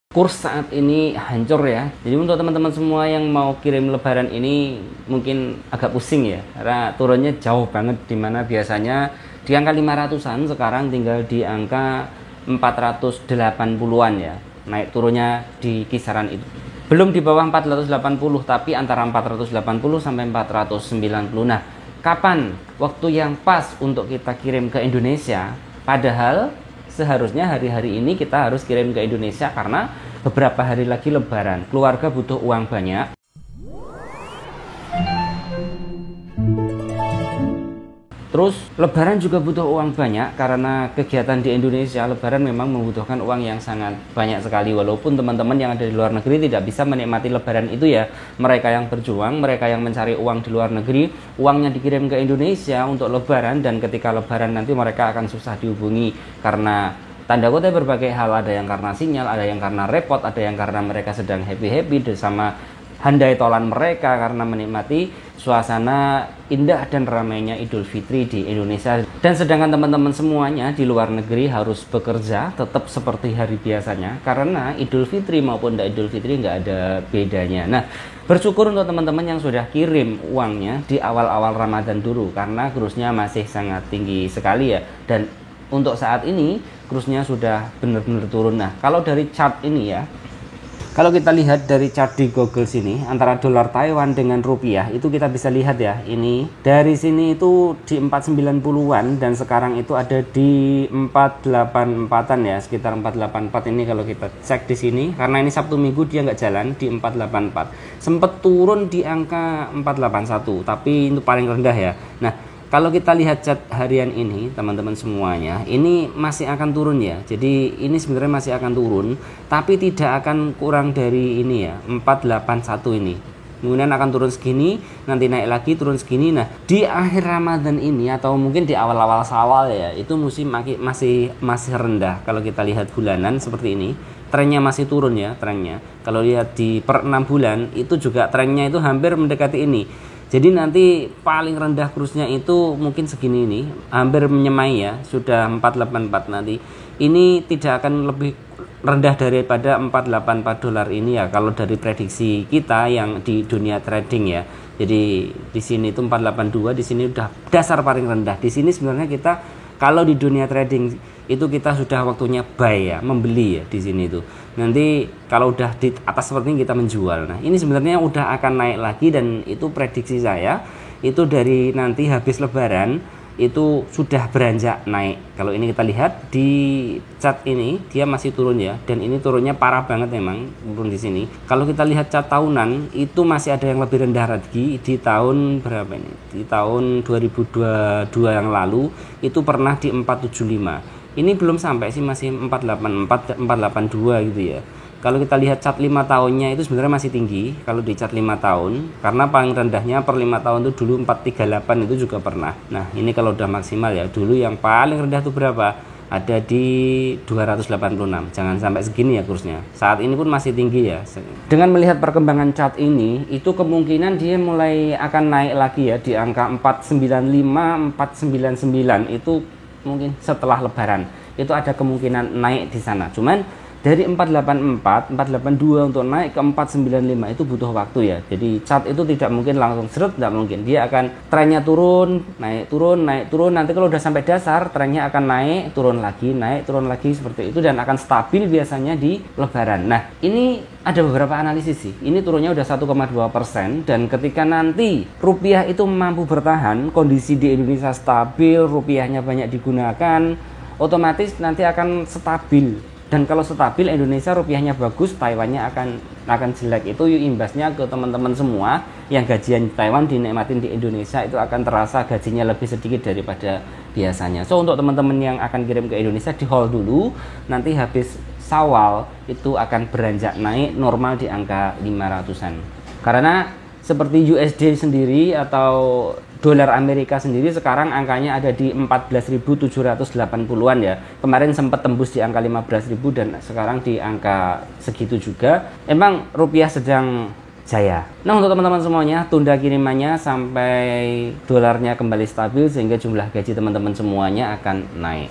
Kurs saat ini hancur ya. Jadi untuk teman-teman semua yang mau kirim lebaran ini mungkin agak pusing ya, karena turunnya jauh banget, dimana biasanya di angka 500-an sekarang tinggal di angka 480-an ya. Naik turunnya di kisaran itu. Belum di bawah 480, tapi antara 480 sampai 490. Nah, kapan waktu yang pas untuk kita kirim ke Indonesia? Padahal seharusnya hari-hari ini kita harus kirim ke Indonesia karena beberapa hari lagi lebaran. Keluarga butuh uang banyak. Terus lebaran juga butuh uang banyak karena kegiatan di Indonesia lebaran memang membutuhkan uang yang sangat banyak sekali. Walaupun teman-teman yang ada di luar negeri tidak bisa menikmati lebaran itu ya. Mereka yang berjuang, mereka yang mencari uang di luar negeri, uangnya dikirim ke Indonesia untuk lebaran, dan ketika lebaran nanti mereka akan susah dihubungi karena tanda kutip berbagai hal. Ada yang karena sinyal, ada yang karena repot, ada yang karena mereka sedang happy-happy bersama handai tolan mereka karena menikmati suasana indah dan ramainya Idul Fitri di Indonesia. Dan sedangkan teman-teman semuanya di luar negeri harus bekerja tetap seperti hari biasanya, karena Idul Fitri maupun tidak Idul Fitri nggak ada bedanya. Nah, bersyukur untuk teman-teman yang sudah kirim uangnya di awal-awal Ramadan dulu, karena kursnya masih sangat tinggi sekali ya. Dan untuk saat ini kursnya sudah benar-benar turun. Nah, kalau dari chart ini ya, kalau kita lihat dari chart di Google sini antara dolar Taiwan dengan rupiah, itu kita bisa lihat ya, ini dari sini itu di 490-an dan sekarang itu ada di 484-an ya, sekitar 484 ini kalau kita cek di sini, karena ini Sabtu Minggu dia nggak jalan di 484. Sempat turun di angka 481, tapi itu paling rendah ya. Nah, kalau kita lihat chart harian ini, teman-teman semuanya, ini masih akan turun ya. Jadi ini sebenarnya masih akan turun, tapi tidak akan kurang dari ini ya, 481 ini. Kemudian akan turun segini, nanti naik lagi, turun segini. Nah, di akhir Ramadan ini atau mungkin di awal-awal Syawal ya, itu musim masih rendah. Kalau kita lihat bulanan seperti ini, trennya masih turun ya, trennya. Kalau lihat di per 6 bulan, itu juga trennya itu hampir mendekati ini. Jadi nanti paling rendah kursnya itu mungkin segini ini, hampir menyemai ya, sudah 484 nanti. Ini tidak akan lebih rendah daripada 484 dolar ini ya, kalau dari prediksi kita yang di dunia trading ya. Jadi di sini itu 482, di sini udah dasar paling rendah. Di sini sebenarnya kita kalau di dunia trading itu kita sudah waktunya buy ya, membeli ya di sini itu. Nanti kalau udah di atas seperti ini kita menjual. Nah, ini sebenarnya udah akan naik lagi, dan itu prediksi saya itu dari nanti habis lebaran itu sudah beranjak naik. Kalau ini kita lihat di chart ini dia masih turun ya, dan ini turunnya parah banget memang turun di sini. Kalau kita lihat chart tahunan itu masih ada yang lebih rendah lagi di tahun berapa ini? Di tahun 2022 yang lalu itu pernah di 475. Ini belum sampai sih, masih 484, 482 gitu ya. Kalau kita lihat chart 5 tahunnya itu sebenarnya masih tinggi kalau di chart 5 tahun, karena paling rendahnya per 5 tahun itu dulu 438 itu juga pernah. Nah, ini kalau udah maksimal ya, dulu yang paling rendah itu berapa? Ada di 286. Jangan sampai segini ya kursnya. Saat ini pun masih tinggi ya. Dengan melihat perkembangan chart ini, itu kemungkinan dia mulai akan naik lagi ya di angka 495, 499 itu mungkin setelah lebaran. Itu ada kemungkinan naik di sana. Cuman dari 484, 482 untuk naik ke 495 itu butuh waktu ya. Jadi chart itu tidak mungkin langsung seret, tidak mungkin. Dia akan trennya turun, naik turun, naik turun. Nanti kalau udah sampai dasar, trennya akan naik, turun lagi seperti itu, dan akan stabil biasanya di lebaran. Nah, ini ada beberapa analisis sih. Ini turunnya udah 1,2%, dan ketika nanti rupiah itu mampu bertahan, kondisi di Indonesia stabil, rupiahnya banyak digunakan, otomatis nanti akan stabil. Dan kalau stabil, Indonesia rupiahnya bagus, Taiwannya akan jelek. Itu imbasnya ke teman-teman semua yang gajian Taiwan dinikmatin di Indonesia, itu akan terasa gajinya lebih sedikit daripada biasanya. So, untuk teman-teman yang akan kirim ke Indonesia, di hold dulu. Nanti habis Syawal itu akan beranjak naik normal di angka 500-an. Karena seperti USD sendiri atau dolar Amerika sendiri sekarang angkanya ada di 14.780-an ya. Kemarin sempat tembus di angka 15.000 dan sekarang di angka segitu juga. Emang rupiah sedang jaya. Nah, untuk teman-teman semuanya, tunda kirimannya sampai dolarnya kembali stabil sehingga jumlah gaji teman-teman semuanya akan naik.